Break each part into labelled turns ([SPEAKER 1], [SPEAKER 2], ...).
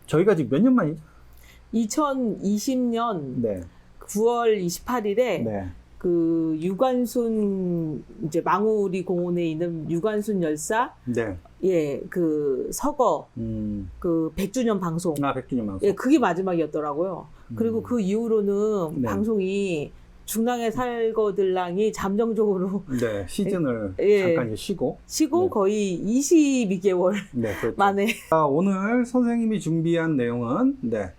[SPEAKER 1] 저희가 지금 몇 년 만이죠?
[SPEAKER 2] 2020년
[SPEAKER 1] 네.
[SPEAKER 2] 9월 28일에
[SPEAKER 1] 네.
[SPEAKER 2] 그 유관순 이제 망우리 공원에 있는 유관순 열사
[SPEAKER 1] 네.
[SPEAKER 2] 예, 그 서거 그 100주년 방송.
[SPEAKER 1] 100주년 방송.
[SPEAKER 2] 예, 그게 마지막이었더라고요. 그리고 그 이후로는
[SPEAKER 1] 네.
[SPEAKER 2] 방송이 중랑의 살거들랑이 잠정적으로
[SPEAKER 1] 네, 시즌을
[SPEAKER 2] 예,
[SPEAKER 1] 잠깐 이제 쉬고 네.
[SPEAKER 2] 거의 22개월
[SPEAKER 1] 네, 그렇죠.
[SPEAKER 2] 만에
[SPEAKER 1] 오늘 선생님이 준비한 내용은 네.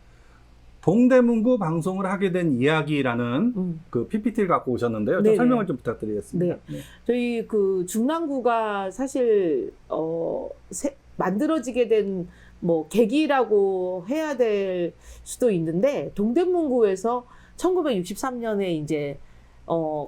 [SPEAKER 1] 동대문구 방송을 하게 된 이야기라는 그 PPT를 갖고 오셨는데요. 좀
[SPEAKER 2] 네네.
[SPEAKER 1] 설명을 좀 부탁드리겠습니다.
[SPEAKER 2] 네. 저희 그 중랑구가 사실 만들어지게 된 뭐 계기라고 해야 될 수도 있는데 동대문구에서 1963년에 이제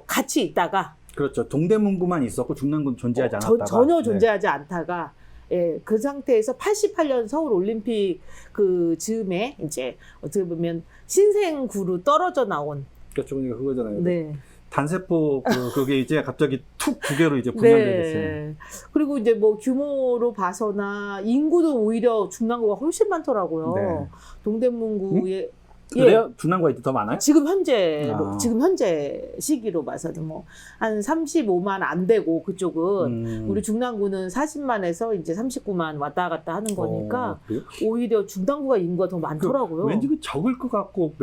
[SPEAKER 2] 같이 있다가
[SPEAKER 1] 그렇죠. 동대문구만 있었고 중랑구는 존재하지 않았다가
[SPEAKER 2] 전혀 존재하지 않다가 예, 그 상태에서 88년 서울 올림픽 그 즈음에 이제 어떻게 보면 신생구로 떨어져 나온
[SPEAKER 1] 그렇죠. 그러니까 그거잖아요.
[SPEAKER 2] 네.
[SPEAKER 1] 단세포 그게 이제 갑자기 툭 두 개로 이제 분열이 됐어요.
[SPEAKER 2] 네. 그리고 이제 뭐 규모로 봐서나 인구도 오히려 중랑구가 훨씬 많더라고요.
[SPEAKER 1] 네.
[SPEAKER 2] 동대문구에
[SPEAKER 1] 그래요? 중랑구가 이제 더 많아요?
[SPEAKER 2] 지금 현재 시기로 봐서는 뭐 한 35만 안 되고 그쪽은 우리 중랑구는 40만에서 이제 39만 왔다 갔다 하는 거니까 오히려 중랑구가 인구가 더 많더라고요.
[SPEAKER 1] 왠지 그 적을 것 같고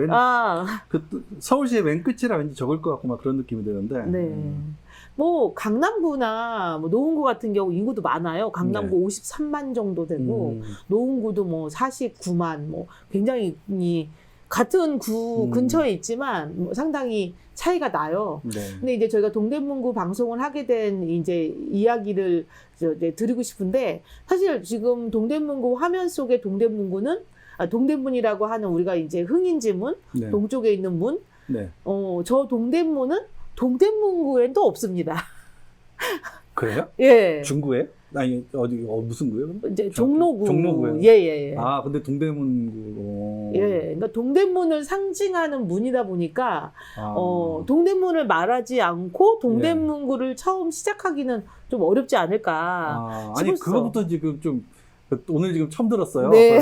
[SPEAKER 1] 그 서울시의 맨 끝이라 왠지 적을 것 같고 막 그런 느낌이 드는데.
[SPEAKER 2] 네. 뭐 강남구나 뭐 노원구 같은 경우 인구도 많아요. 강남구 네. 53만 정도 되고 노원구도 뭐 49만 뭐 굉장히 같은 구 근처에 있지만 뭐 상당히 차이가 나요. 네. 근데 이제 저희가 동대문구 방송을 하게 된 이제 이야기를 이제 드리고 싶은데 사실 지금 동대문구 화면 속의 동대문구는 동대문이라고 하는 우리가 이제 흥인지문 네. 동쪽에 있는 문. 네. 저 동대문은 동대문구엔 또 없습니다.
[SPEAKER 1] 그래요?
[SPEAKER 2] 예.
[SPEAKER 1] 중구에? 아니 무슨 구예요?
[SPEAKER 2] 이제 종로구.
[SPEAKER 1] 종로구요.
[SPEAKER 2] 예.
[SPEAKER 1] 아 근데 동대문구.
[SPEAKER 2] 예. 그러니까 동대문을 상징하는 문이다 보니까 동대문을 말하지 않고 동대문구를 처음 시작하기는 좀 어렵지 않을까.
[SPEAKER 1] 아니 그거부터 지금 좀 오늘 지금 처음 들었어요.
[SPEAKER 2] 네.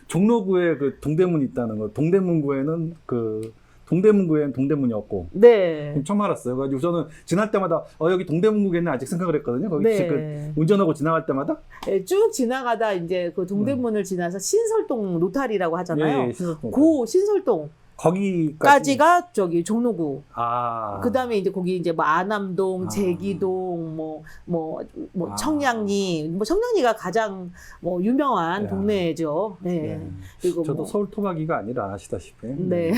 [SPEAKER 1] 종로구에 그 동대문이 있다는 거. 동대문구에는 동대문구엔 동대문이었고.
[SPEAKER 2] 네.
[SPEAKER 1] 처음 알았어요. 그래가지고 저는 지날 때마다 여기 동대문구겠네 아직 생각을 했거든요. 거기 네. 운전하고 지나갈 때마다.
[SPEAKER 2] 네, 쭉 지나가다 이제 그 동대문을 지나서 신설동 노탈이라고 하잖아요.
[SPEAKER 1] 예, 신설동.
[SPEAKER 2] 그 신설동. 거기까지가 저기 종로구. 그 다음에 이제 거기 이제 뭐 아남동, 제기동, 청량리, 청량리가 가장 뭐 유명한 동네죠. 네. 그리고
[SPEAKER 1] 저도 서울 토박이가 아니라 아시다시피.
[SPEAKER 2] 네.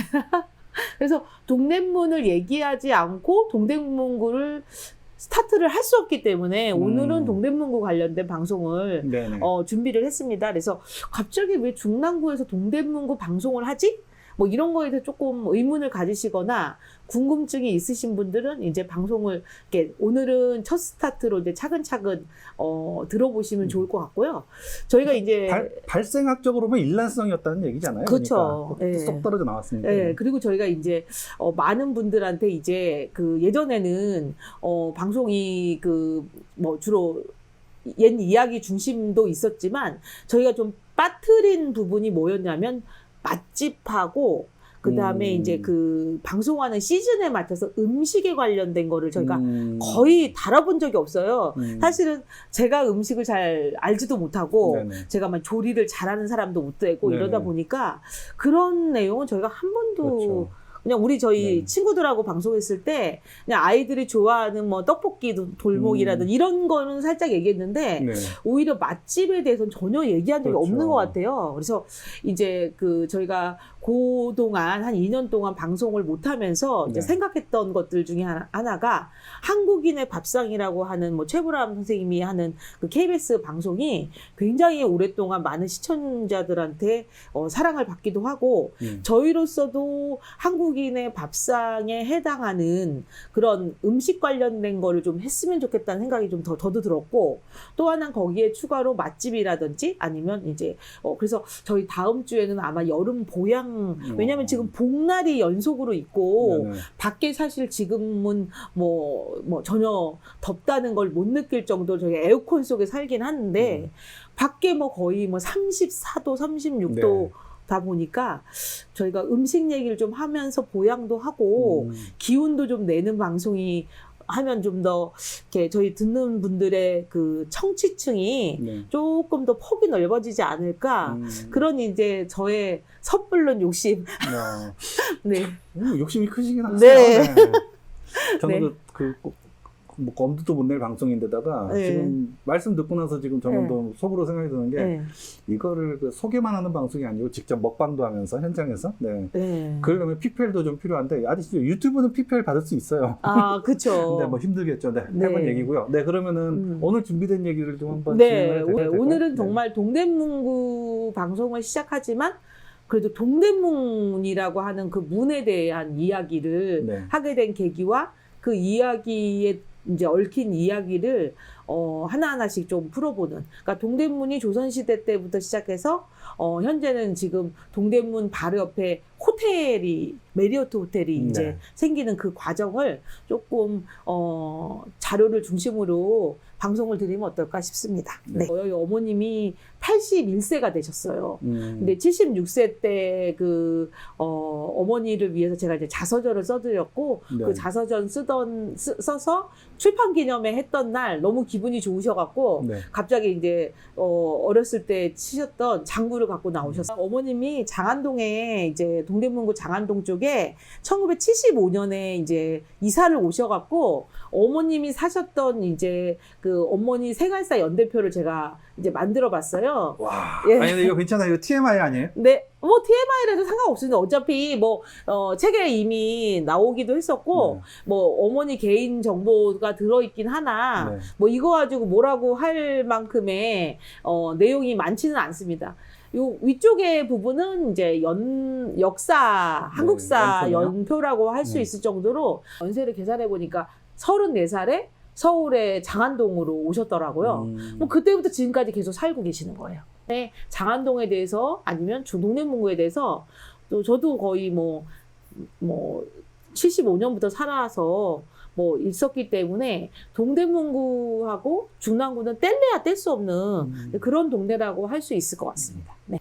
[SPEAKER 2] 그래서 동대문을 얘기하지 않고 동대문구를 스타트를 할 수 없기 때문에 오늘은 동대문구 관련된 방송을 준비를 했습니다. 그래서 갑자기 왜 중랑구에서 동대문구 방송을 하지? 뭐 이런 거에 대해서 조금 의문을 가지시거나 궁금증이 있으신 분들은 이제 방송을 이렇게 오늘은 첫 스타트로 이제 차근차근 들어보시면 좋을 것 같고요. 저희가 이제
[SPEAKER 1] 발생학적으로 보면 일란성이었다는 얘기잖아요.
[SPEAKER 2] 그렇죠.
[SPEAKER 1] 그러니까 쏙 떨어져 나왔으니까.
[SPEAKER 2] 네. 그리고 저희가 이제 많은 분들한테 이제 그 예전에는 방송이 그 뭐 주로 옛 이야기 중심도 있었지만 저희가 좀 빠뜨린 부분이 뭐였냐면 맛집하고 그 다음에 이제 그 방송하는 시즌에 맞춰서 음식에 관련된 거를 저희가 거의 다뤄본 적이 없어요. 사실은 제가 음식을 잘 알지도 못하고 제가 막 조리를 잘하는 사람도 못 되고 이러다 보니까 그런 내용은 저희가 한 번도 그냥 저희 친구들하고 방송했을 때 그냥 아이들이 좋아하는 뭐 떡볶이 돌목이라든 이런 거는 살짝 얘기했는데 오히려 맛집에 대해서는 전혀 얘기한 적이 없는 것 같아요. 그래서 이제 그 저희가 그동안 한 2년 동안 방송을 못하면서 이제 생각했던 것들 중에 하나가 한국인의 밥상이라고 하는 뭐 최불암 선생님이 하는 그 KBS 방송이 굉장히 오랫동안 많은 시청자들한테 사랑을 받기도 하고 저희로서도 한국인의 밥상에 해당하는 그런 음식 관련된 거를 좀 했으면 좋겠다는 생각이 좀 더도 들었고 또 하나는 거기에 추가로 맛집이라든지 아니면 이제 그래서 저희 다음 주에는 아마 여름 보양 왜냐하면 지금 복날이 연속으로 있고
[SPEAKER 1] 네네. 밖에
[SPEAKER 2] 사실 지금은 뭐 전혀 덥다는 걸 못 느낄 정도로 저희 에어컨 속에 살긴 하는데 밖에 뭐 거의 뭐 34도, 36도
[SPEAKER 1] 네.
[SPEAKER 2] 다 보니까 저희가 음식 얘기를 좀 하면서 보양도 하고 기운도 좀 내는 방송이 하면 좀 더 이렇게 저희 듣는 분들의 그 청취층이
[SPEAKER 1] 네.
[SPEAKER 2] 조금 더 폭이 넓어지지 않을까. 그런 이제 저의 섣불른 욕심. 네.
[SPEAKER 1] 욕심이 크시긴 하세요.
[SPEAKER 2] 네.
[SPEAKER 1] 저는
[SPEAKER 2] 네.
[SPEAKER 1] 뭐 엄두도 못 낼 방송인데다가
[SPEAKER 2] 네.
[SPEAKER 1] 지금 말씀 듣고 나서 지금 저는
[SPEAKER 2] 네.
[SPEAKER 1] 또 속으로 생각이 드는 게
[SPEAKER 2] 네.
[SPEAKER 1] 이거를 그 소개만 하는 방송이 아니고 직접 먹방도 하면서 현장에서
[SPEAKER 2] 네.
[SPEAKER 1] 그러려면 PPL도 좀 필요한데 아직 유튜브는 PPL 받을 수 있어요.
[SPEAKER 2] 아, 그렇죠.
[SPEAKER 1] 근데 뭐 힘들겠죠. 네,
[SPEAKER 2] 네.
[SPEAKER 1] 해본 얘기고요. 네, 그러면은 오늘 준비된 얘기를 좀 한번
[SPEAKER 2] 네,
[SPEAKER 1] 진행을 될까요?
[SPEAKER 2] 오늘은 정말 동대문구 방송을 시작하지만 그래도 동대문이라고 하는 그 문에 대한 이야기를
[SPEAKER 1] 네.
[SPEAKER 2] 하게 된 계기와 그 이야기에 이제 얽힌 이야기를 하나하나씩 좀 풀어보는. 그러니까 동대문이 조선시대 때부터 시작해서 현재는 지금 동대문 바로 옆에 호텔이 메리어트 호텔이 이제
[SPEAKER 1] 네.
[SPEAKER 2] 생기는 그 과정을 조금 자료를 중심으로 방송을 드리면 어떨까 싶습니다.
[SPEAKER 1] 네.
[SPEAKER 2] 저희 어머님이 81세가 되셨어요. 근데
[SPEAKER 1] 네.
[SPEAKER 2] 76세 때 그 어머니를 위해서 제가 이제 자서전을 써드렸고
[SPEAKER 1] 네.
[SPEAKER 2] 그 자서전 써서 출판 기념회 했던 날 너무 기분이 좋으셔갖고
[SPEAKER 1] 네.
[SPEAKER 2] 갑자기 이제 어렸을 때 치셨던 장구를 갖고 나오셨어요. 어머님이 장안동에 이제 동대문구 장안동 쪽에 1975년에 이제 이사를 오셔갖고 어머님이 사셨던 이제 그 어머니 생활사 연대표를 제가 이제 만들어봤어요.
[SPEAKER 1] 와.
[SPEAKER 2] 예.
[SPEAKER 1] 아니 근데 이거 괜찮아요. 이거 TMI 아니에요?
[SPEAKER 2] 네, 뭐 TMI라도 상관없습니다. 어차피 뭐 책에 이미 나오기도 했었고 뭐 어머니 개인 정보가 들어있긴 하나
[SPEAKER 1] 네.
[SPEAKER 2] 뭐 이거 가지고 뭐라고 할 만큼의 내용이 많지는 않습니다. 요 위쪽의 부분은 이제 역사, 한국사
[SPEAKER 1] 연표네요?
[SPEAKER 2] 연표라고 할 수
[SPEAKER 1] 네.
[SPEAKER 2] 있을 정도로 연세를 계산해 보니까 34살에 서울의 장안동으로 오셨더라고요. 뭐 그때부터 지금까지 계속 살고 계시는 거예요. 네, 장안동에 대해서 아니면 동대문구에 대해서 또 저도 거의 뭐 75년부터 살아서 뭐 있었기 때문에 동대문구하고 중랑구는 뗄래야 뗄 수 없는 그런 동네라고 할 수 있을 것 같습니다. 네.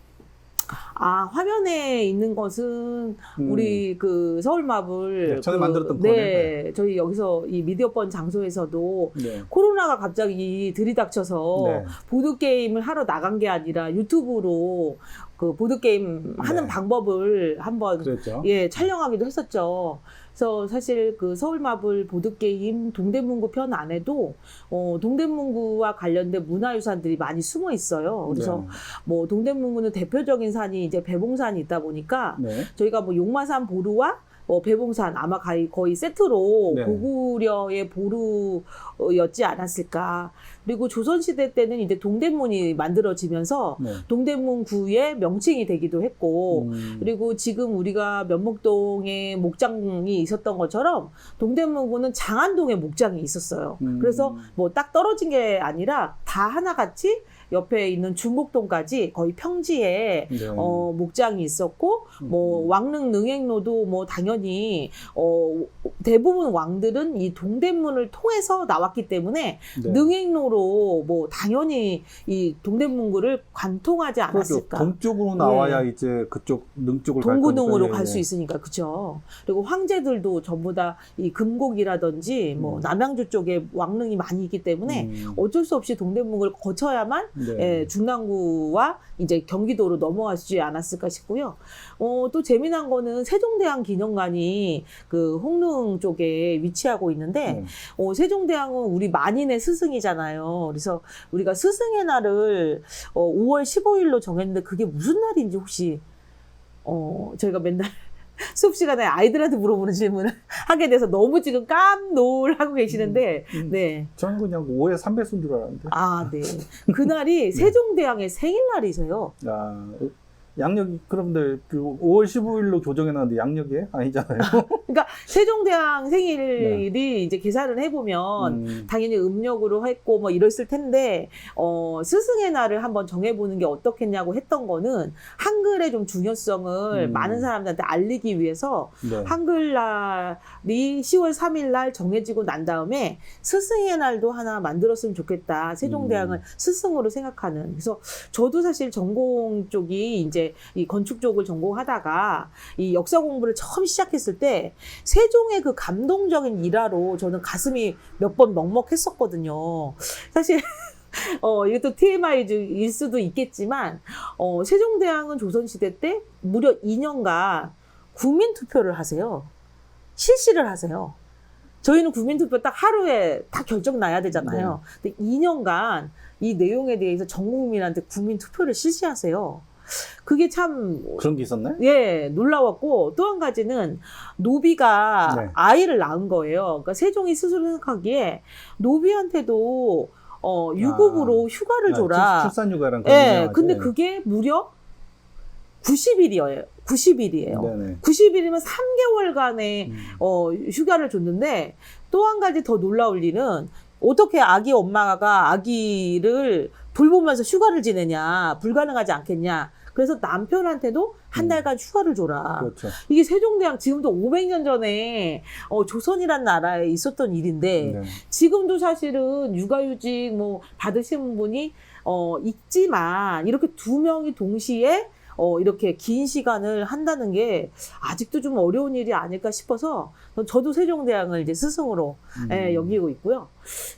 [SPEAKER 2] 아, 화면에 있는 것은 우리 그 서울마블
[SPEAKER 1] 네, 전에 만들었던
[SPEAKER 2] 네, 저희 여기서 이 미디어번 장소에서도
[SPEAKER 1] 네.
[SPEAKER 2] 코로나가 갑자기 들이닥쳐서
[SPEAKER 1] 네.
[SPEAKER 2] 보드게임을 하러 나간 게 아니라 유튜브로 그 보드게임 하는
[SPEAKER 1] 네.
[SPEAKER 2] 방법을 한번
[SPEAKER 1] 그랬죠.
[SPEAKER 2] 촬영하기도 했었죠. 그래서 사실 그 서울마블 보드게임 동대문구 편 안에도 동대문구와 관련된 문화유산들이 많이 숨어 있어요. 그래서
[SPEAKER 1] 네.
[SPEAKER 2] 뭐 동대문구는 대표적인 산이 이제 배봉산이 있다 보니까
[SPEAKER 1] 네.
[SPEAKER 2] 저희가 뭐 용마산 보루와 배봉산 아마 거의 세트로
[SPEAKER 1] 네.
[SPEAKER 2] 고구려의 보루였지 않았을까. 그리고 조선시대 때는 이제 동대문이 만들어지면서
[SPEAKER 1] 네.
[SPEAKER 2] 동대문구의 명칭이 되기도 했고, 그리고 지금 우리가 면목동에 목장이 있었던 것처럼 동대문구는 장안동에 목장이 있었어요. 그래서 뭐 딱 떨어진 게 아니라 다 하나같이 옆에 있는 중곡동까지 거의 평지에
[SPEAKER 1] 네.
[SPEAKER 2] 목장이 있었고 뭐 왕릉 능행로도 뭐 당연히 대부분 왕들은 이 동대문을 통해서 나왔기 때문에
[SPEAKER 1] 네.
[SPEAKER 2] 능행로로 뭐 당연히 이 동대문구를 관통하지 않았을까.
[SPEAKER 1] 동쪽으로 나와야 이제 그쪽 능 쪽을
[SPEAKER 2] 동구동으로 갈 수 있으니까 그렇죠. 그리고 황제들도 전부 다 이 금곡이라든지 뭐 남양주 쪽에 왕릉이 많이 있기 때문에 어쩔 수 없이 동대문구를 거쳐야만
[SPEAKER 1] 네.
[SPEAKER 2] 중랑구와 이제 경기도로 넘어가지 않았을까 싶고요. 또 재미난 거는 세종대왕 기념관이 그 홍릉 쪽에 위치하고 있는데 세종대왕은 우리 만인의 스승이잖아요. 그래서 우리가 스승의 날을 5월 15일로 정했는데 그게 무슨 날인지 혹시 저희가 맨날 수업 시간에 아이들한테 물어보는 질문을 하게 돼서 너무 지금 깜놀하고 계시는데, 네.
[SPEAKER 1] 저는 그냥 5회 3배수인 줄 알았는데.
[SPEAKER 2] 아, 네. 그날이 세종대왕의 생일날이세요.
[SPEAKER 1] 아, 양력이 그런데 그 5월 15일로 조정해 놨는데 양력이에요? 아니잖아요.
[SPEAKER 2] 그러니까 세종대왕 생일이 이제 계산을 해보면 당연히 음력으로 했고 뭐 이랬을 텐데 스승의 날을 한번 정해보는 게 어떻겠냐고 했던 거는 한글의 좀 중요성을 많은 사람들한테 알리기 위해서
[SPEAKER 1] 네.
[SPEAKER 2] 한글날이 10월 3일 날 정해지고 난 다음에 스승의 날도 하나 만들었으면 좋겠다. 세종대왕을 스승으로 생각하는. 그래서 저도 사실 전공 쪽이 이제 이 건축 쪽을 전공하다가 이 역사 공부를 처음 시작했을 때 세종의 그 감동적인 일화로 저는 가슴이 몇 번 먹먹했었거든요. 사실 이것도 TMI일 수도 있겠지만 세종대왕은 조선시대 때 무려 2년간 국민투표를 하세요. 실시를 하세요. 저희는 국민투표 딱 하루에 다 결정 나야 되잖아요. 근데 2년간 이 내용에 대해서 전 국민한테 국민투표를 실시하세요. 그게 참
[SPEAKER 1] 그런 게 있었나요?
[SPEAKER 2] 예, 놀라웠고 또 한 가지는 노비가
[SPEAKER 1] 네.
[SPEAKER 2] 아이를 낳은 거예요. 그러니까 세종이 스스로 생각하기에 노비한테도 유급으로 휴가를 줘라.
[SPEAKER 1] 출산휴가랑
[SPEAKER 2] 예, 근데 그게 무려 90일이에요. 90일이에요.
[SPEAKER 1] 네네.
[SPEAKER 2] 90일이면 3개월간의 휴가를 줬는데 또 한 가지 더 놀라울 일은 어떻게 아기 엄마가 아기를 돌보면서 휴가를 지내냐. 불가능하지 않겠냐. 그래서 남편한테도 한 달간 휴가를 줘라.
[SPEAKER 1] 그렇죠.
[SPEAKER 2] 이게 세종대왕 지금도 500년 전에 조선이란 나라에 있었던 일인데
[SPEAKER 1] 네.
[SPEAKER 2] 지금도 사실은 육아휴직 뭐 받으시는 분이 있지만 이렇게 두 명이 동시에 이렇게 긴 시간을 한다는 게 아직도 좀 어려운 일이 아닐까 싶어서 저도 세종대왕을 이제 스승으로 여기고 있고요.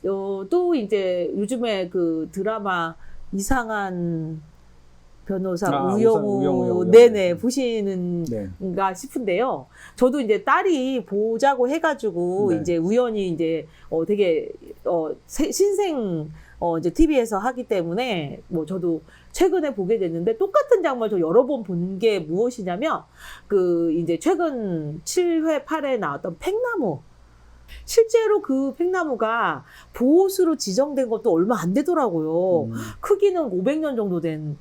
[SPEAKER 2] 또 이제 요즘에 그 드라마 이상한 변호사 우영우 네네 보시는가 싶은데요. 저도 이제 딸이 보자고 해가지고 이제 우연히 이제 되게 신생 이제 TV에서 하기 때문에 뭐 저도 최근에 보게 됐는데 똑같은 장면을 저 여러 번 본 게 무엇이냐면 그 이제 최근 7회, 8회 나왔던 팽나무. 실제로 그 팽나무가 보호수로 지정된 것도 얼마 안 되더라고요. 크기는 500년 정도 된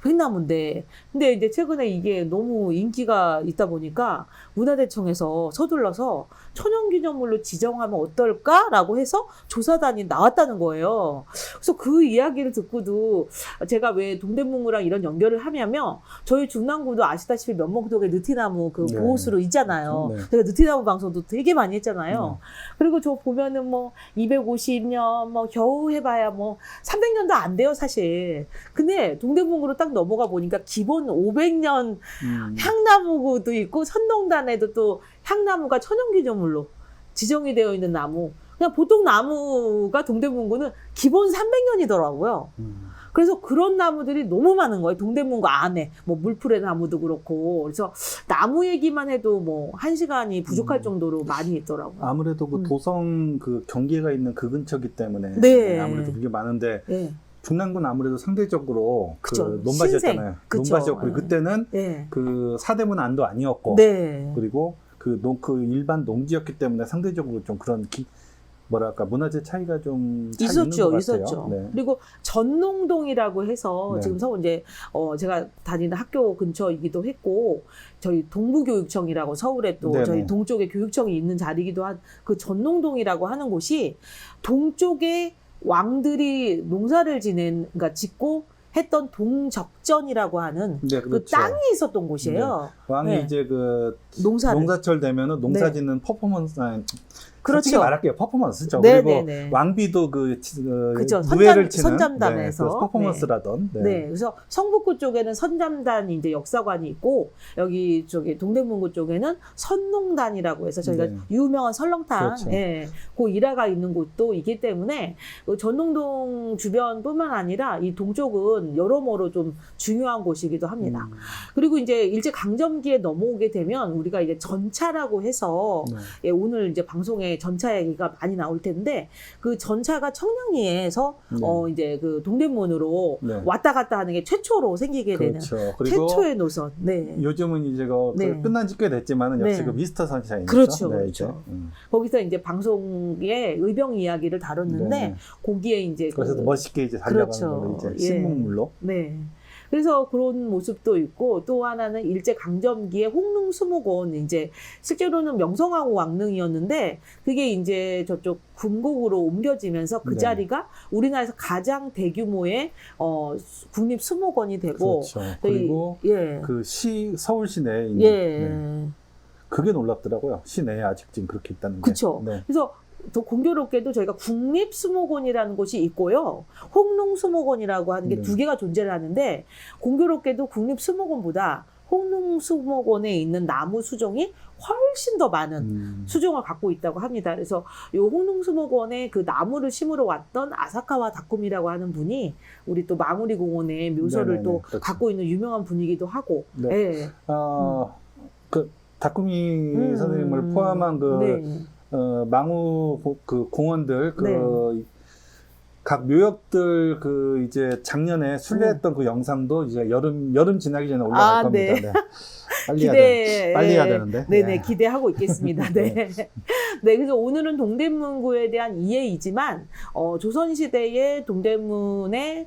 [SPEAKER 2] 팽나무인데 근데 이제 최근에 이게 너무 인기가 있다 보니까 문화대청에서 서둘러서 천연기념물로 지정하면 어떨까라고 해서 조사단이 나왔다는 거예요. 그래서 그 이야기를 듣고도 제가 왜 동대문구랑 이런 연결을 하냐면 저희 중랑구도 아시다시피 면목동에 느티나무 그 보호수로 있잖아요.
[SPEAKER 1] 네.
[SPEAKER 2] 제가 느티나무 방송도 되게 많이 했잖아요. 그리고 저 보면은 뭐 250년 뭐 겨우 해봐야 뭐 300년도 안 돼요 사실. 근데 동대문구로 딱 넘어가 보니까 기본 500년 향나무도 있고 선농단에도 또 향나무가 천연기념물로 지정이 되어 있는 나무. 그냥 보통 나무가 동대문구는 기본 300년이더라고요. 그래서 그런 나무들이 너무 많은 거예요. 동대문구 안에 뭐 물풀의 나무도 그렇고 그래서 나무 얘기만 해도 뭐 1시간이 부족할 정도로 많이 있더라고요.
[SPEAKER 1] 아무래도 그 도성 그 경계가 있는 그 근처기 때문에
[SPEAKER 2] 네.
[SPEAKER 1] 아무래도 그게 많은데
[SPEAKER 2] 네.
[SPEAKER 1] 중랑구는 아무래도 상대적으로
[SPEAKER 2] 그쵸.
[SPEAKER 1] 그 논밭이었잖아요.
[SPEAKER 2] 그쵸.
[SPEAKER 1] 논밭이었고 그때는
[SPEAKER 2] 네.
[SPEAKER 1] 그 사대문 안도 아니었고
[SPEAKER 2] 네.
[SPEAKER 1] 그리고 그 일반 농지였기 때문에 상대적으로 좀 그런 뭐랄까 문화재 차이가 좀
[SPEAKER 2] 있었죠,
[SPEAKER 1] 있는 것
[SPEAKER 2] 있었죠.
[SPEAKER 1] 같아요. 네.
[SPEAKER 2] 그리고 전농동이라고 해서
[SPEAKER 1] 네.
[SPEAKER 2] 지금 이제 제가 다니는 학교 근처이기도 했고 저희 동부교육청이라고 서울에 또
[SPEAKER 1] 네네.
[SPEAKER 2] 저희 동쪽에 교육청이 있는 자리이기도 한 그 전농동이라고 하는 곳이 동쪽에 왕들이 농사를 그러니까 짓고 했던 동적전이라고 하는
[SPEAKER 1] 네,
[SPEAKER 2] 그
[SPEAKER 1] 그렇죠.
[SPEAKER 2] 땅이 있었던 곳이에요.
[SPEAKER 1] 네. 왕이
[SPEAKER 2] 네.
[SPEAKER 1] 이제 그
[SPEAKER 2] 농사를.
[SPEAKER 1] 농사철 되면은 농사
[SPEAKER 2] 네.
[SPEAKER 1] 짓는 퍼포먼스
[SPEAKER 2] 그렇죠.
[SPEAKER 1] 솔직히 말할게요. 퍼포먼스죠.
[SPEAKER 2] 네,
[SPEAKER 1] 그리고
[SPEAKER 2] 네, 네.
[SPEAKER 1] 왕비도
[SPEAKER 2] 그쵸.
[SPEAKER 1] 무예를 치는
[SPEAKER 2] 선잠단에서.
[SPEAKER 1] 그 퍼포먼스라던.
[SPEAKER 2] 네. 네. 그래서 성북구 쪽에는 선잠단 이제 역사관이 있고 여기 저기 동대문구 쪽에는 선농단이라고 해서 저희가
[SPEAKER 1] 네.
[SPEAKER 2] 유명한 설렁탕,
[SPEAKER 1] 그렇죠.
[SPEAKER 2] 예, 그 일화가 있는 곳도 있기 때문에 그 전농동 주변뿐만 아니라 이 동쪽은 여러모로 좀 중요한 곳이기도 합니다. 그리고 이제 일제 강점기에 넘어오게 되면 우리가 이제 전차라고 해서
[SPEAKER 1] 네.
[SPEAKER 2] 예, 오늘 이제 방송에 전차 얘기가 많이 나올 텐데 그 전차가 청량리에서
[SPEAKER 1] 네.
[SPEAKER 2] 이제 그 동대문으로
[SPEAKER 1] 네.
[SPEAKER 2] 왔다 갔다 하는 게 최초로 생기게
[SPEAKER 1] 그렇죠.
[SPEAKER 2] 되는
[SPEAKER 1] 그리고
[SPEAKER 2] 최초의 노선. 네.
[SPEAKER 1] 요즘은 이제
[SPEAKER 2] 네.
[SPEAKER 1] 끝난 지 꽤 됐지만은 역시
[SPEAKER 2] 네.
[SPEAKER 1] 그 미스터 선샤인이죠.
[SPEAKER 2] 그렇죠,
[SPEAKER 1] 네,
[SPEAKER 2] 그렇죠.
[SPEAKER 1] 이제.
[SPEAKER 2] 거기서 이제 방송에 의병 이야기를 다뤘는데
[SPEAKER 1] 네.
[SPEAKER 2] 거기에 이제
[SPEAKER 1] 그래서 멋있게 이제 달려가는
[SPEAKER 2] 그렇죠.
[SPEAKER 1] 걸로 이제
[SPEAKER 2] 예.
[SPEAKER 1] 신문물로.
[SPEAKER 2] 네. 그래서 그런 모습도 있고 또 하나는 일제 강점기에 홍릉수목원 이제 실제로는 명성황후 왕릉이었는데 그게 이제 저쪽 궁곡으로 옮겨지면서 그
[SPEAKER 1] 네.
[SPEAKER 2] 자리가 우리나라에서 가장 대규모의 국립수목원이 되고
[SPEAKER 1] 그렇죠. 그리고
[SPEAKER 2] 예.
[SPEAKER 1] 그 서울 시내에 있는
[SPEAKER 2] 예.
[SPEAKER 1] 네. 그게 놀랍더라고요. 시내에 아직 지금 그렇게 있다는 게.
[SPEAKER 2] 그렇죠.
[SPEAKER 1] 네.
[SPEAKER 2] 그래서 더 공교롭게도 저희가 국립수목원이라는 곳이 있고요. 홍릉수목원이라고 하는 게
[SPEAKER 1] 네.
[SPEAKER 2] 두 개가 존재를 하는데 공교롭게도 국립수목원보다 홍릉수목원에 있는 나무 수종이 훨씬 더 많은 수종을 갖고 있다고 합니다. 그래서 이 홍릉수목원에 그 나무를 심으러 왔던 아사카와 다쿠미라고 하는 분이 우리 또 마무리 공원의 묘소를
[SPEAKER 1] 네네네,
[SPEAKER 2] 또
[SPEAKER 1] 그렇죠.
[SPEAKER 2] 갖고 있는 유명한 분이기도 하고.
[SPEAKER 1] 네.
[SPEAKER 2] 예.
[SPEAKER 1] 그 다쿠미 선생님을 포함한 그
[SPEAKER 2] 네.
[SPEAKER 1] 망우 그 공원들
[SPEAKER 2] 네.
[SPEAKER 1] 각 묘역들 그 이제 작년에 순례했던 그 영상도 이제 여름 지나기 전에 올라갈 겁니다.
[SPEAKER 2] 네.
[SPEAKER 1] 네. 빨리 해야 되는데.
[SPEAKER 2] 네네,
[SPEAKER 1] 예.
[SPEAKER 2] 기대하고 있겠습니다. 네. 네, 그래서 오늘은 동대문구에 대한 이해이지만, 조선시대의 동대문의,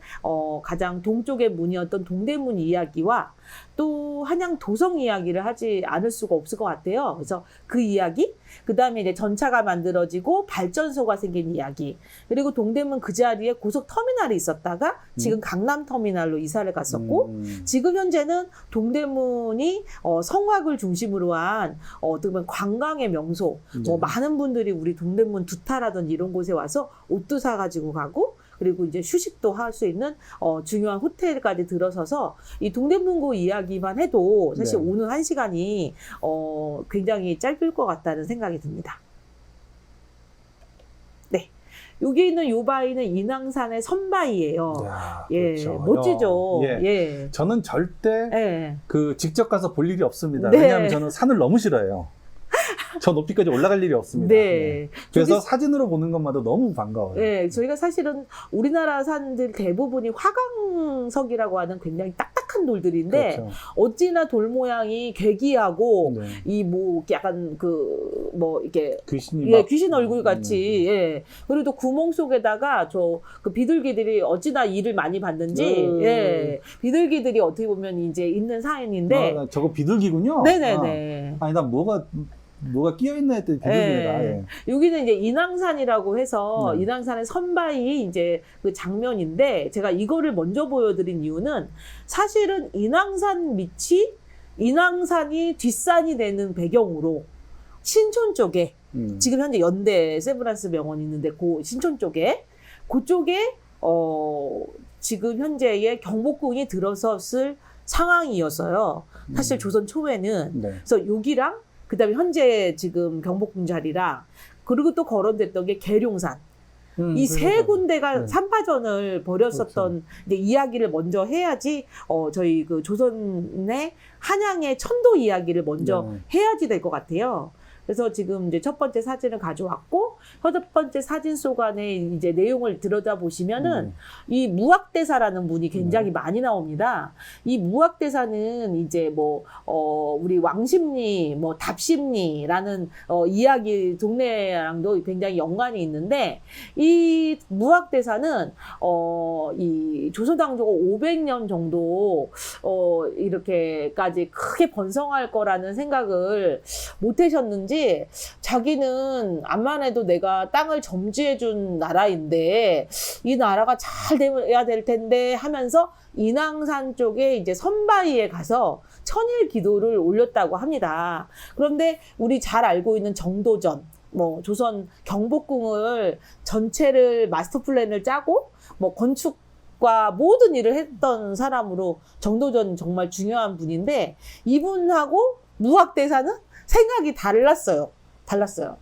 [SPEAKER 2] 가장 동쪽의 문이었던 동대문 이야기와 또 한양 도성 이야기를 하지 않을 수가 없을 것 같아요. 그래서 그 이야기, 그 다음에 이제 전차가 만들어지고 발전소가 생긴 이야기, 그리고 동대문 그 자리에 고속 터미널이 있었다가 지금 강남 터미널로 이사를 갔었고, 지금 현재는 동대문이 성곽을 중심으로 한 어떻게 보면 관광의 명소,
[SPEAKER 1] 네.
[SPEAKER 2] 많은 분들이 우리 동대문 두타라든지 이런 곳에 와서 옷도 사가지고 가고 그리고 이제 휴식도 할 수 있는 중요한 호텔까지 들어서서 이 동대문구 이야기만 해도 사실
[SPEAKER 1] 네.
[SPEAKER 2] 오늘 1시간이 굉장히 짧을 것 같다는 생각이 듭니다. 네. 여기 있는 요 바위는 인왕산의 선바위예요.
[SPEAKER 1] 야,
[SPEAKER 2] 예,
[SPEAKER 1] 그렇죠.
[SPEAKER 2] 멋지죠.
[SPEAKER 1] 예.
[SPEAKER 2] 예.
[SPEAKER 1] 저는 절대
[SPEAKER 2] 예.
[SPEAKER 1] 그 직접 가서 볼 일이 없습니다.
[SPEAKER 2] 네.
[SPEAKER 1] 왜냐하면 저는 산을 너무 싫어해요. 저 높이까지 올라갈 일이 없습니다.
[SPEAKER 2] 네.
[SPEAKER 1] 그래서
[SPEAKER 2] 저기-
[SPEAKER 1] 사진으로 보는 것마다 너무 반가워요.
[SPEAKER 2] 네, 저희가 사실은 우리나라 산들 대부분이 화강석이라고 하는 굉장히 딱딱한 돌들인데
[SPEAKER 1] 그렇죠.
[SPEAKER 2] 어찌나 돌 모양이 괴기하고
[SPEAKER 1] 네.
[SPEAKER 2] 이 뭐 약간 이렇게
[SPEAKER 1] 귀신이
[SPEAKER 2] 예,
[SPEAKER 1] 막-
[SPEAKER 2] 귀신 얼굴 같이 예. 그리고 또 구멍 속에다가 그 비둘기들이 어찌나 이를 많이 받는지 예. 비둘기들이 어떻게 보면 이제 있는 사연인데
[SPEAKER 1] 저거 비둘기군요.
[SPEAKER 2] 네네네.
[SPEAKER 1] 아니 나 뭐가 끼어 있나 했더니 비둘기가. 예.
[SPEAKER 2] 여기는 이제 인왕산이라고 해서
[SPEAKER 1] 네.
[SPEAKER 2] 인왕산의 선바위 이제 그 장면인데 제가 이거를 먼저 보여드린 이유는 사실은 인왕산 밑이 인왕산이 뒷산이 되는 배경으로 신촌 쪽에 지금 현재 연대 세브란스 병원이 있는데 그 신촌 쪽에 그쪽에 지금 현재의 경복궁이 들어섰을 상황이었어요. 사실 조선 초에는
[SPEAKER 1] 네.
[SPEAKER 2] 그래서 여기랑 그다음에 현재 지금 경복궁 자리랑 그리고 또 거론됐던 게 계룡산 이 세 군데가
[SPEAKER 1] 네.
[SPEAKER 2] 삼파전을 벌였었던 이제 이야기를 먼저 해야지 저희 그 조선의 한양의 천도 이야기를 먼저
[SPEAKER 1] 네.
[SPEAKER 2] 해야지 될 것 같아요. 그래서 지금 이제 첫 번째 사진을 가져왔고 첫 번째 사진 속 안에 이제 내용을 들여다 보시면은 이 무학대사라는 분이 굉장히 많이 나옵니다. 이 무학대사는 이제 우리 왕십리, 답십리라는 이야기 동네랑도 굉장히 연관이 있는데 이 무학대사는 이 조선왕조가 500년 정도 이렇게까지 크게 번성할 거라는 생각을 못 하셨는지 자기는 암만 해도 내가 땅을 점지해준 나라인데 이 나라가 잘 돼야 될 텐데 하면서 인왕산 쪽에 이제 선바위에 가서 천일 기도를 올렸다고 합니다. 그런데 우리 잘 알고 있는 정도전, 조선 경복궁을 전체를 마스터 플랜을 짜고 건축과 모든 일을 했던 사람으로 정도전 정말 중요한 분인데 이분하고 무학대사는 생각이 달랐어요.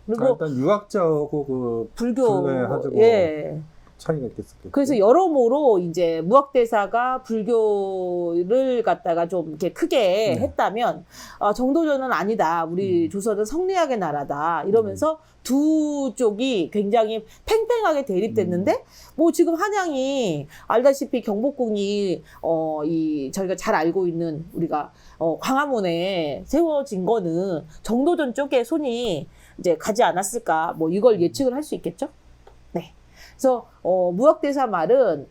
[SPEAKER 2] 그리고
[SPEAKER 1] 일단 유학자하고 그
[SPEAKER 2] 불교,
[SPEAKER 1] 가지고
[SPEAKER 2] 예.
[SPEAKER 1] 차이가 있겠었겠죠.
[SPEAKER 2] 그래서 여러모로 이제 무학대사가 불교를 갖다가 좀 이렇게 크게 했다면 정도전은 아니다. 우리 조선은 성리학의 나라다. 이러면서 두 쪽이 굉장히 팽팽하게 대립됐는데 지금 한양이 알다시피 경복궁이 저희가 잘 알고 있는 우리가 광화문에 세워진 거는 정도전 쪽에 손이 이제 가지 않았을까 이걸 예측을 할 수 있겠죠. 네. 그래서 무학대사 말은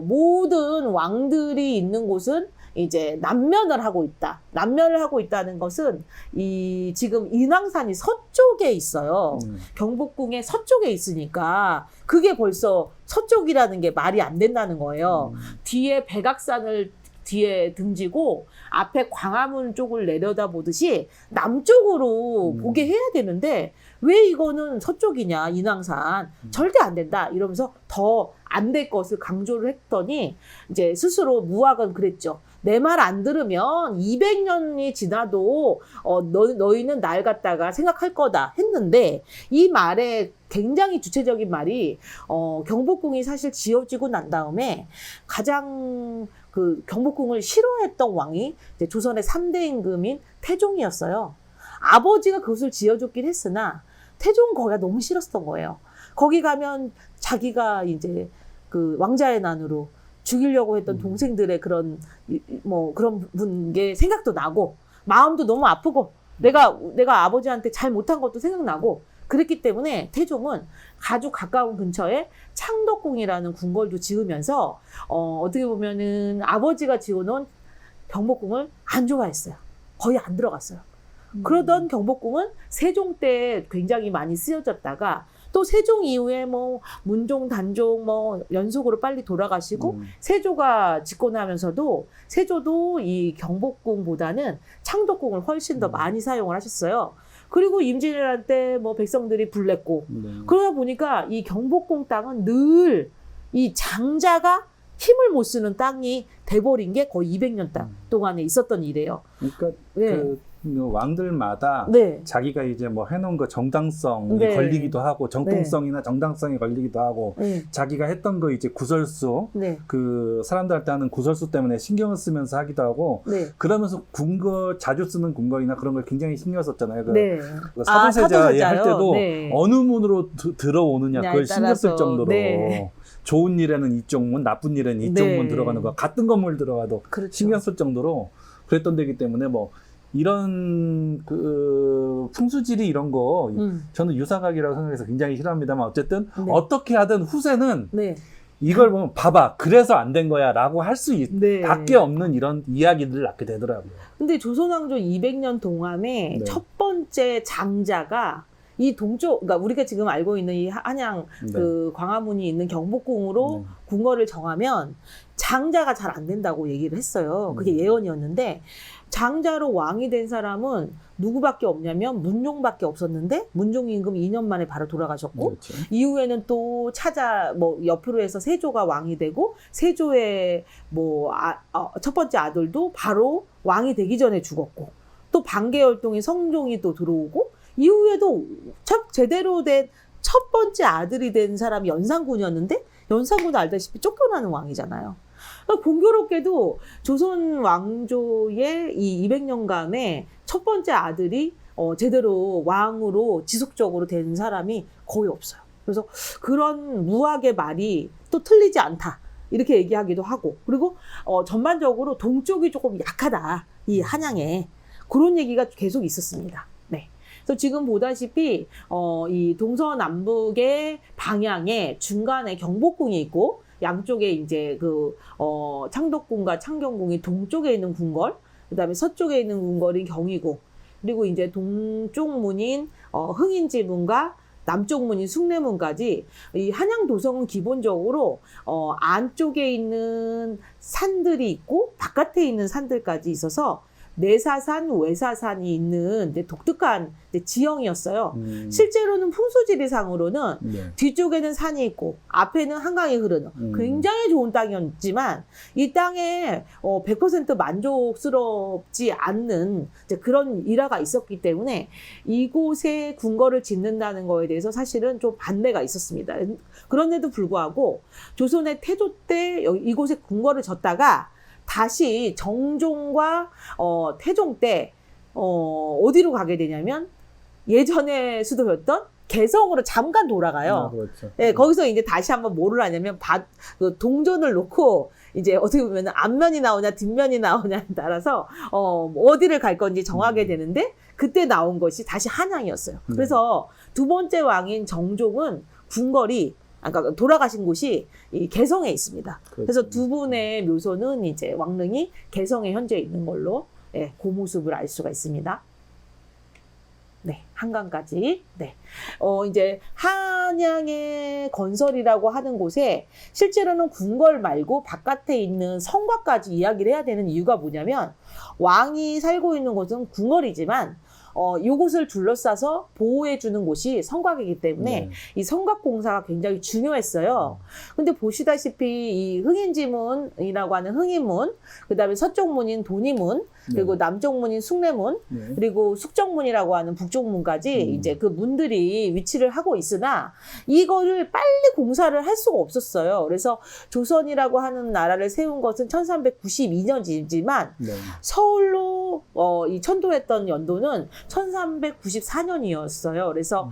[SPEAKER 2] 모든 왕들이 있는 곳은 이제 남면을 하고 있다. 남면을 하고 있다는 것은 이 지금 인왕산이 서쪽에 있어요. 경복궁의 서쪽에 있으니까 그게 벌써 서쪽이라는 게 말이 안 된다는 거예요. 뒤에 백악산을 뒤에 등지고 앞에 광화문 쪽을 내려다보듯이 남쪽으로 보게 해야 되는데 왜 이거는 서쪽이냐 인왕산 절대 안 된다 이러면서 더 안 될 것을 강조를 했더니 이제 스스로 무학은 그랬죠. 내 말 안 들으면 200년이 지나도 너희는 날 갖다가 생각할 거다 했는데 이 말에 굉장히 주체적인 말이 경복궁이 사실 지어지고 난 다음에 가장 그 경복궁을 싫어했던 왕이 이제 조선의 3대 임금인 태종이었어요. 아버지가 그것을 지어줬긴 했으나 태종은 거기가 너무 싫었던 거예요. 거기 가면 자기가 이제 그 왕자의 난으로 죽이려고 했던 동생들의 그런 그런 분게 생각도 나고 마음도 너무 아프고 내가 아버지한테 잘 못한 것도 생각나고 그랬기 때문에 태종은 아주 가까운 근처에 창덕궁이라는 궁궐도 지으면서 어떻게 보면은 아버지가 지어놓은 경복궁을 안 좋아했어요. 거의 안 들어갔어요. 그러던 경복궁은 세종 때 굉장히 많이 쓰여졌다가 또 세종 이후에 뭐 문종, 단종 뭐 연속으로 빨리 돌아가시고 세조가 집권하면서도 세조도 이 경복궁보다는 창덕궁을 훨씬 더 많이 사용을 하셨어요. 그리고 임진왜란 때 뭐 백성들이 불냈고 그러다 보니까 이 경복궁 땅은 늘 이 장자가 힘을 못 쓰는 땅이 돼버린 게 거의 200년 동안에 있었던 일이에요.
[SPEAKER 1] 그러니까
[SPEAKER 2] 네.
[SPEAKER 1] 그 왕들마다
[SPEAKER 2] 네.
[SPEAKER 1] 자기가 이제 뭐 해놓은 거 정당성이
[SPEAKER 2] 네.
[SPEAKER 1] 걸리기도 하고 정통성이나 정당성이 걸리기도 하고
[SPEAKER 2] 네.
[SPEAKER 1] 자기가 했던 거 이제 구설수
[SPEAKER 2] 네.
[SPEAKER 1] 그 사람들한테 하는 구설수 때문에 신경을 쓰면서 하기도 하고
[SPEAKER 2] 네.
[SPEAKER 1] 그러면서 궁궐 자주 쓰는 궁궐이나 그런 걸 굉장히 신경 썼잖아요.
[SPEAKER 2] 네.
[SPEAKER 1] 그 사도세자 할
[SPEAKER 2] 사도세자요?
[SPEAKER 1] 때도
[SPEAKER 2] 네.
[SPEAKER 1] 어느 문으로 들어오느냐 그걸 신경 쓸
[SPEAKER 2] 따라서,
[SPEAKER 1] 정도로
[SPEAKER 2] 네.
[SPEAKER 1] 좋은 일에는 이쪽 문, 나쁜 일에는 이쪽
[SPEAKER 2] 네.
[SPEAKER 1] 문 들어가는 거 같은 건물 들어가도
[SPEAKER 2] 그렇죠.
[SPEAKER 1] 신경 쓸 정도로 그랬던 데기 때문에 뭐 이런 그 풍수지리 이런 거 저는 유사각이라고 생각해서 굉장히 싫어합니다만 어쨌든
[SPEAKER 2] 네.
[SPEAKER 1] 어떻게 하든 후세는
[SPEAKER 2] 네.
[SPEAKER 1] 이걸 보면 봐봐 그래서 안 된 거야 라고 할 수
[SPEAKER 2] 네.
[SPEAKER 1] 밖에 없는 이런 이야기들을 낳게 되더라고요.
[SPEAKER 2] 근데 조선왕조 200년 동안에
[SPEAKER 1] 네.
[SPEAKER 2] 첫 번째 장자가 이 동쪽, 그러니까 우리가 지금 알고 있는 이 한양
[SPEAKER 1] 네.
[SPEAKER 2] 그 광화문이 있는 경복궁으로 궁궐을 정하면 장자가 잘 안 된다고 얘기를 했어요. 그게 예언이었는데 장자로 왕이 된 사람은 누구밖에 없냐면 문종밖에 없었는데 문종 임금 2년 만에 바로 돌아가셨고
[SPEAKER 1] 그렇죠.
[SPEAKER 2] 이후에는 또 옆으로 해서 세조가 왕이 되고 세조의 첫 번째 아들도 바로 왕이 되기 전에 죽었고 또 반개월동의 성종이 또 들어오고 이후에도 제대로 된 첫 번째 아들이 된 사람이 연산군이었는데 연산군도 알다시피 쫓겨나는 왕이잖아요. 그러니까 공교롭게도 조선 왕조의 이 200년간의 첫 번째 아들이 제대로 왕으로 지속적으로 된 사람이 거의 없어요. 그래서 그런 무학의 말이 또 틀리지 않다. 이렇게 얘기하기도 하고 그리고 전반적으로 동쪽이 조금 약하다. 이 한양에. 그런 얘기가 계속 있었습니다. 네. 그래서 지금 보다시피 이 동서남북의 방향에 중간에 경복궁이 있고 양쪽에 이제 창덕궁과 창경궁이 동쪽에 있는 궁궐, 그다음에 서쪽에 있는 궁궐인 경희궁, 그리고 이제 동쪽 문인 흥인지문과 남쪽 문인 숭례문까지 이 한양 도성은 기본적으로 안쪽에 있는 산들이 있고 바깥에 있는 산들까지 있어서 내사산, 외사산이 있는 이제 독특한 이제 지형이었어요. 실제로는 풍수지리상으로는
[SPEAKER 1] 네.
[SPEAKER 2] 뒤쪽에는 산이 있고 앞에는 한강이 흐르는 굉장히 좋은 땅이었지만 이 땅에 100% 만족스럽지 않는 이제 그런 일화가 있었기 때문에 이곳에 궁궐을 짓는다는 거에 대해서 사실은 좀 반대가 있었습니다. 그런데도 불구하고 조선의 태조 때 이곳에 궁궐을 졌다가 다시 정종과 태종 때 어디로 가게 되냐면 예전의 수도였던 개성으로 잠깐 돌아가요.
[SPEAKER 1] 그렇죠.
[SPEAKER 2] 네, 거기서 이제 다시 한번 뭐를 하냐면 그 동전을 놓고 이제 어떻게 보면 앞면이 나오냐 뒷면이 나오냐에 따라서 어디를 갈 건지 정하게 되는데 그때 나온 것이 다시 한양이었어요. 그래서 두 번째 왕인 정종은 궁궐이 아까 돌아가신 곳이 이 개성에 있습니다.
[SPEAKER 1] 그렇죠.
[SPEAKER 2] 그래서 두 분의 묘소는 이제 왕릉이 개성에 현재 있는 걸로 예, 그 모습을 알 수가 있습니다. 네, 한강까지. 네. 이제 한양의 건설이라고 하는 곳에 실제로는 궁궐 말고 바깥에 있는 성곽까지 이야기를 해야 되는 이유가 뭐냐면 왕이 살고 있는 곳은 궁궐이지만 이곳을 둘러싸서 보호해주는 곳이 성곽이기 때문에
[SPEAKER 1] 네.
[SPEAKER 2] 이 성곽 공사가 굉장히 중요했어요. 근데 보시다시피 이 흥인지문이라고 하는 흥인문, 그 다음에 서쪽문인 도니문, 그리고 남쪽문인 숭례문,
[SPEAKER 1] 네.
[SPEAKER 2] 그리고 숙정문이라고 하는 북쪽문까지 이제 그 문들이 위치를 하고 있으나 이거를 빨리 공사를 할 수가 없었어요. 그래서 조선이라고 하는 나라를 세운 것은 1392년이지만
[SPEAKER 1] 네.
[SPEAKER 2] 서울로 이 천도했던 연도는 1394년이었어요. 그래서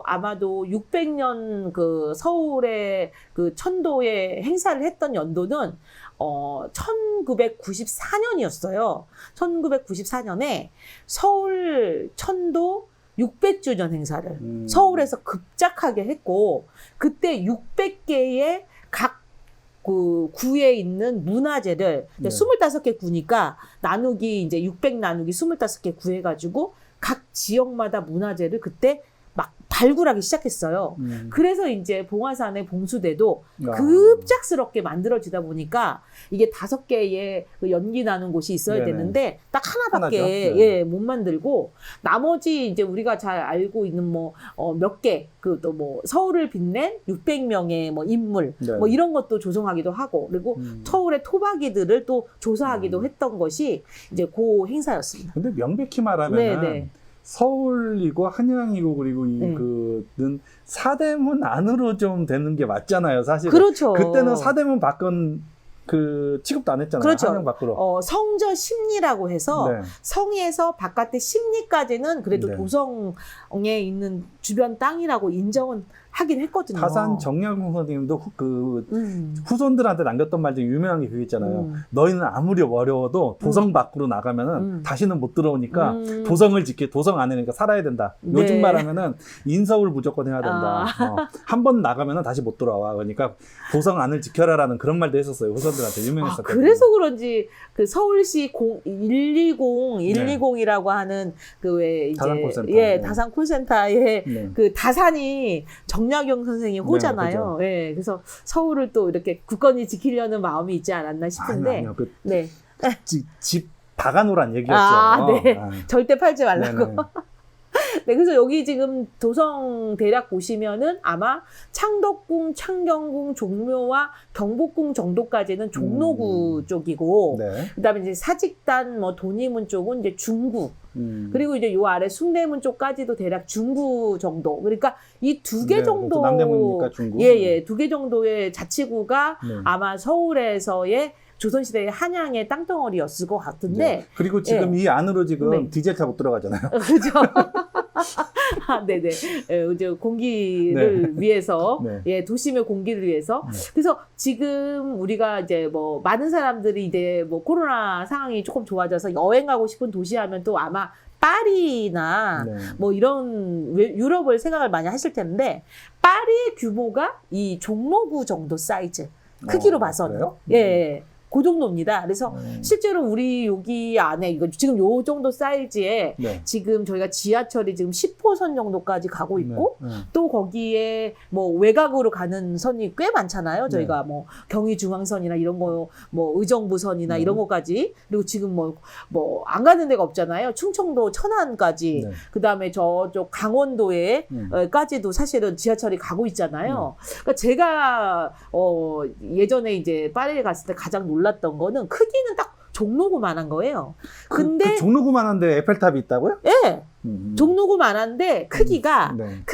[SPEAKER 2] 아마도 600년 그 서울의 그 천도에 행사를 했던 연도는 1994년이었어요. 1994년에 서울 천도 600주년 행사를 서울에서 급작하게 했고 그때 600개의 각 그 구에 있는 문화재를
[SPEAKER 1] 네.
[SPEAKER 2] 25개 구니까 나누기 이제 600 나누기 25개 구해가지고 각 지역마다 문화재를 그때 막 발굴하기 시작했어요. 그래서 이제 봉화산의 봉수대도 급작스럽게 만들어지다 보니까 이게 5개의 그 연기 나는 곳이 있어야
[SPEAKER 1] 네네.
[SPEAKER 2] 되는데 딱 하나밖에
[SPEAKER 1] 하나죠. 네.
[SPEAKER 2] 예, 못 만들고 나머지 이제 우리가 잘 알고 있는 뭐 몇 개 그 또 뭐 서울을 빛낸 600명의 뭐 인물
[SPEAKER 1] 네.
[SPEAKER 2] 뭐 이런 것도 조성하기도 하고 그리고 서울의 토박이들을 또 조사하기도 했던 것이 이제 그 행사였습니다.
[SPEAKER 1] 근데 명백히 말하면
[SPEAKER 2] 네네.
[SPEAKER 1] 서울이고 한양이고 그리고
[SPEAKER 2] 네.
[SPEAKER 1] 그는 사대문 안으로 좀 되는 게 맞잖아요, 사실.
[SPEAKER 2] 그렇죠.
[SPEAKER 1] 그때는 사대문 밖은 그 취급도 안 했잖아요.
[SPEAKER 2] 그렇죠.
[SPEAKER 1] 한양 밖으로.
[SPEAKER 2] 성저 심리라고 해서
[SPEAKER 1] 네.
[SPEAKER 2] 성에서 바깥의 심리까지는 그래도
[SPEAKER 1] 네.
[SPEAKER 2] 도성에 있는 주변 땅이라고 인정은 하긴 했거든요.
[SPEAKER 1] 타산 정약용 선생님도 후손들한테 남겼던 말 중에 유명한 게 그게 있잖아요. 너희는 아무리 어려워도 도성 밖으로 나가면은 다시는 못 들어오니까 도성 안에니까 살아야 된다.
[SPEAKER 2] 네.
[SPEAKER 1] 요즘 말하면은 인서울 무조건 해야 된다. 한 번 나가면은 다시 못 돌아와. 그러니까 도성 안을 지켜라라는 그런 말도 했었어요. 후손들한테 유명했었거든요.
[SPEAKER 2] 그래서 그런지 그 서울시 120이라고 하는 그 왜 이제
[SPEAKER 1] 다산 콜센터.
[SPEAKER 2] 예,
[SPEAKER 1] 네.
[SPEAKER 2] 다산 콜센터의
[SPEAKER 1] 네.
[SPEAKER 2] 그 다산이 정약용 선생님 호잖아요. 예, 그래서 서울을 또 이렇게 굳건히 지키려는 마음이 있지 않았나 싶은데.
[SPEAKER 1] 아니요. 그
[SPEAKER 2] 네.
[SPEAKER 1] 집 박아놓으란 얘기였죠.
[SPEAKER 2] 네.
[SPEAKER 1] 아.
[SPEAKER 2] 절대 팔지 말라고.
[SPEAKER 1] 네네.
[SPEAKER 2] 네, 그래서 여기 지금 도성 대략 보시면은 아마 창덕궁, 창경궁, 종묘와 경복궁 정도까지는 종로구 쪽이고,
[SPEAKER 1] 네.
[SPEAKER 2] 그다음에 이제 사직단, 뭐 도니문 쪽은 이제 중구, 그리고 이제 요 아래 숭례문 쪽까지도 대략 중구 정도. 그러니까 이 두 개
[SPEAKER 1] 네,
[SPEAKER 2] 정도,
[SPEAKER 1] 또 남대문이니까 중구.
[SPEAKER 2] 예, 2개 정도의 자치구가
[SPEAKER 1] 네.
[SPEAKER 2] 아마 서울에서의 조선시대의 한양의 땅덩어리였을 것 같은데.
[SPEAKER 1] 네. 그리고 지금 이 안으로 지금
[SPEAKER 2] 네.
[SPEAKER 1] 디젤 차 못 들어가잖아요.
[SPEAKER 2] 그죠? 네네. 이제 공기를 위해서,
[SPEAKER 1] 네.
[SPEAKER 2] 예, 도심의 공기를 위해서. 그래서 지금 우리가 이제 뭐 많은 사람들이 이제 뭐 코로나 상황이 조금 좋아져서 여행 가고 싶은 도시 하면 또 아마 파리나
[SPEAKER 1] 네.
[SPEAKER 2] 뭐 이런 유럽을 생각을 많이 하실 텐데 파리의 규모가 이 종로구 정도 사이즈 크기로 봐서는
[SPEAKER 1] 그래요?
[SPEAKER 2] 예. 그 정도입니다. 그래서 실제로 우리 여기 안에 이거 지금 요 정도 사이즈에
[SPEAKER 1] 네.
[SPEAKER 2] 지금 저희가 지하철이 지금 10호선 정도까지 가고 있고
[SPEAKER 1] 네.
[SPEAKER 2] 또 거기에 뭐 외곽으로 가는 선이 꽤 많잖아요. 저희가 뭐 경의중앙선이나 이런 거 뭐 의정부선이나 이런 거까지 그리고 지금 뭐 안 가는 데가 없잖아요. 충청도 천안까지
[SPEAKER 1] 네.
[SPEAKER 2] 그다음에 저쪽 강원도에까지도 사실은 지하철이 가고 있잖아요. 그러니까 제가 예전에 이제 파리에 갔을 때 가장 놀랐던 거는 크기는 딱 종로구만한 거예요. 근데
[SPEAKER 1] 그 종로구만한데 에펠탑이 있다고요?
[SPEAKER 2] 예, 종로구만한데 크기가
[SPEAKER 1] 네.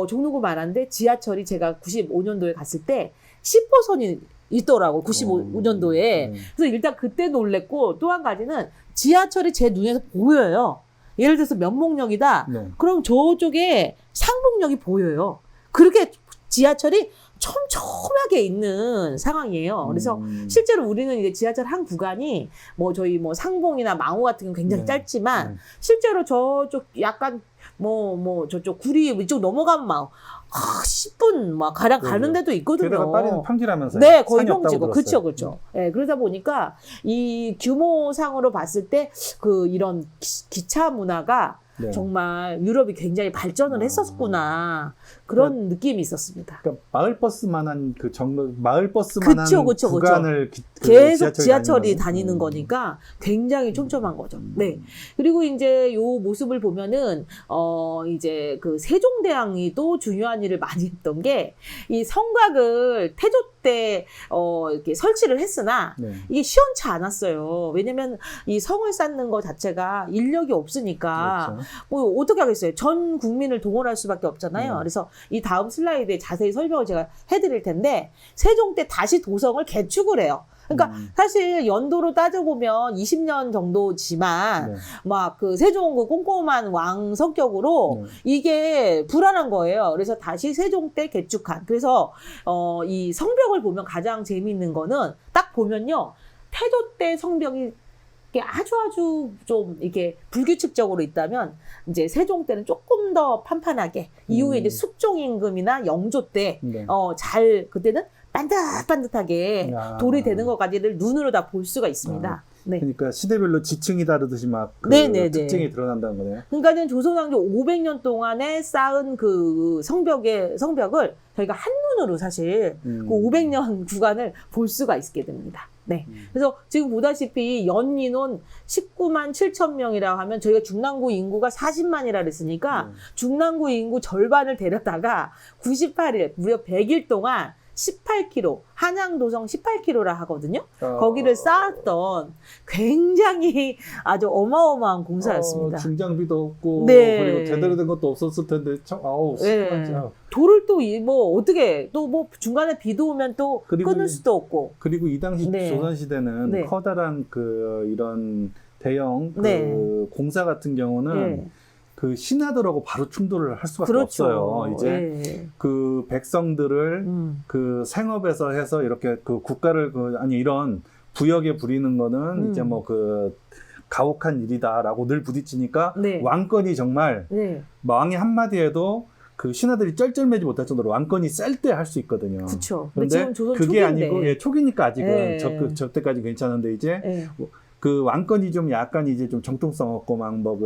[SPEAKER 2] 종로구만한데 지하철이 제가 95년도에 갔을 때 10호선이 있더라고 95년도에. 그래서 일단 그때 놀랬고 또 한 가지는 지하철이 제 눈에서 보여요. 예를 들어서 면목역이다.
[SPEAKER 1] 네.
[SPEAKER 2] 그럼 저쪽에 상록역이 보여요. 그렇게 지하철이 촘촘하게 있는 상황이에요. 그래서 실제로 우리는 이제 지하철 한 구간이 뭐 저희 뭐 상봉이나 망우 같은 경우 굉장히
[SPEAKER 1] 네.
[SPEAKER 2] 짧지만
[SPEAKER 1] 네.
[SPEAKER 2] 실제로 저쪽 약간 저쪽 구리 이쪽 넘어가면 막 10분 막 가량 가는 데도 있거든요.
[SPEAKER 1] 게다가 파리는 평지라면서요.
[SPEAKER 2] 네, 거의
[SPEAKER 1] 산이 없다고
[SPEAKER 2] 평지고. 그렇죠,
[SPEAKER 1] 들었어요.
[SPEAKER 2] 그렇죠. 네, 그러다 보니까 이 규모상으로 봤을 때 그 이런 기차 문화가
[SPEAKER 1] 네.
[SPEAKER 2] 정말 유럽이 굉장히 발전을 했었구나 그런 느낌이 있었습니다.
[SPEAKER 1] 그러니까 마을버스만한 마을버스만한
[SPEAKER 2] 그쵸.
[SPEAKER 1] 구간을
[SPEAKER 2] 계속 지하철이
[SPEAKER 1] 다니는
[SPEAKER 2] 다니는 거니까 굉장히 촘촘한 거죠. 네. 그리고 이제 요 모습을 보면은 이제 그 세종대왕이 또 중요한 일을 많이 했던 게 이 성곽을 태조 때 이렇게 설치를 했으나
[SPEAKER 1] 네.
[SPEAKER 2] 이게 시원치 않았어요. 왜냐면 이 성을 쌓는 거 자체가 인력이 없으니까
[SPEAKER 1] 그렇죠.
[SPEAKER 2] 뭐 어떻게 하겠어요. 전 국민을 동원할 수밖에 없잖아요. 그래서 이 다음 슬라이드에 자세히 설명을 제가 해드릴 텐데 세종 때 다시 도성을 개축을 해요. 그러니까 사실 연도로 따져보면 20년 정도지만
[SPEAKER 1] 네.
[SPEAKER 2] 막 그 세종 그 꼼꼼한 왕 성격으로 이게 불안한 거예요. 그래서 다시 세종 때 개축한. 그래서 이 성벽을 보면 가장 재미있는 거는 딱 보면요. 태조 때 성벽이 아주 좀 이렇게 불규칙적으로 있다면 이제 세종 때는 조금 더 판판하게 이후에 이제 숙종 임금이나 영조 때
[SPEAKER 1] 네.
[SPEAKER 2] 그때는 반듯반듯하게
[SPEAKER 1] 야.
[SPEAKER 2] 돌이 되는 것까지를 눈으로 다 볼 수가 있습니다. 네.
[SPEAKER 1] 그러니까 시대별로 지층이 다르듯이 막 그
[SPEAKER 2] 네네네.
[SPEAKER 1] 특징이 드러난다는 거네요.
[SPEAKER 2] 그러니까는 조선왕조 500년 동안에 쌓은 그 성벽을 저희가 한눈으로 사실 그 500년 구간을 볼 수가 있게 됩니다. 네. 그래서 지금 보다시피 연인원 19만 7천 명이라고 하면 저희가 중랑구 인구가 40만이라 그랬으니까 중랑구 인구 절반을 데려다가 98일, 무려 100일 동안 18km, 한양도성 18km라 하거든요. 거기를 쌓았던 굉장히 아주 어마어마한 공사였습니다.
[SPEAKER 1] 중장비도 없고
[SPEAKER 2] 네.
[SPEAKER 1] 그리고 제대로 된 것도 없었을 텐데 참 아우
[SPEAKER 2] 네.
[SPEAKER 1] 진짜.
[SPEAKER 2] 돌을 또 뭐 어떻게 또 뭐 중간에 비도 오면 또
[SPEAKER 1] 그리고
[SPEAKER 2] 끊을 수도 없고.
[SPEAKER 1] 그리고 이 당시
[SPEAKER 2] 네.
[SPEAKER 1] 조선 시대는
[SPEAKER 2] 네.
[SPEAKER 1] 커다란 그 이런 대형 그
[SPEAKER 2] 네.
[SPEAKER 1] 공사 같은 경우는
[SPEAKER 2] 네.
[SPEAKER 1] 그 신하들하고 바로 충돌을 할 수밖에
[SPEAKER 2] 그렇죠.
[SPEAKER 1] 없어요. 이제
[SPEAKER 2] 네.
[SPEAKER 1] 그 백성들을 그 생업에서 해서 이렇게 그 국가를 이런 부역에 부리는 거는 이제 뭐 그 가혹한 일이다라고 늘 부딪히니까
[SPEAKER 2] 네.
[SPEAKER 1] 왕권이 정말
[SPEAKER 2] 네.
[SPEAKER 1] 왕이 한마디 해도 그 신하들이 쩔쩔매지 못할 정도로 왕권이 셀 때 할 수 있거든요.
[SPEAKER 2] 그렇죠. 근데
[SPEAKER 1] 그런데
[SPEAKER 2] 지금 조선
[SPEAKER 1] 그게
[SPEAKER 2] 초기인데.
[SPEAKER 1] 아니고 초기니까 아직은
[SPEAKER 2] 네.
[SPEAKER 1] 저때까지 괜찮은데 이제
[SPEAKER 2] 네.
[SPEAKER 1] 그 왕권이 좀 약간 이제 좀 정통성 없고 막 뭐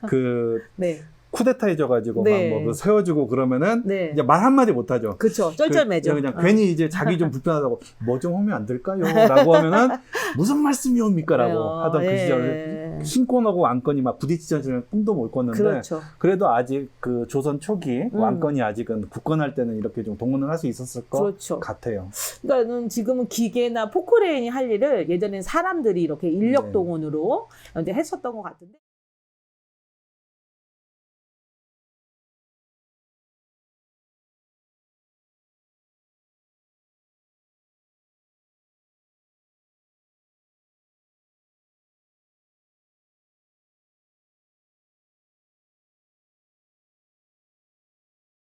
[SPEAKER 1] 그
[SPEAKER 2] 네.
[SPEAKER 1] 쿠데타 해줘가지고
[SPEAKER 2] 네.
[SPEAKER 1] 막 뭐 세워주고 그러면은
[SPEAKER 2] 네.
[SPEAKER 1] 이제 말 한마디 못하죠.
[SPEAKER 2] 그쵸. 쩔쩔매죠.
[SPEAKER 1] 그냥 괜히 이제 자기 좀 불편하다고 뭐 좀 하면 안 될까요? 라고 하면은 무슨 말씀이옵니까? 라고 하던 그 시절 신권하고 왕권이 막 부딪히는 꿈도 못 꿨는데
[SPEAKER 2] 그렇죠.
[SPEAKER 1] 그래도 아직 그 조선 초기 왕권이 아직은 굳건할 때는 이렇게 좀 동원을 할 수 있었을 것
[SPEAKER 2] 그렇죠.
[SPEAKER 1] 같아요.
[SPEAKER 2] 그러니까는 지금은 기계나 포크레인이 할 일을 예전엔 사람들이 이렇게 인력
[SPEAKER 1] 네.
[SPEAKER 2] 동원으로 이제 했었던 것 같은데.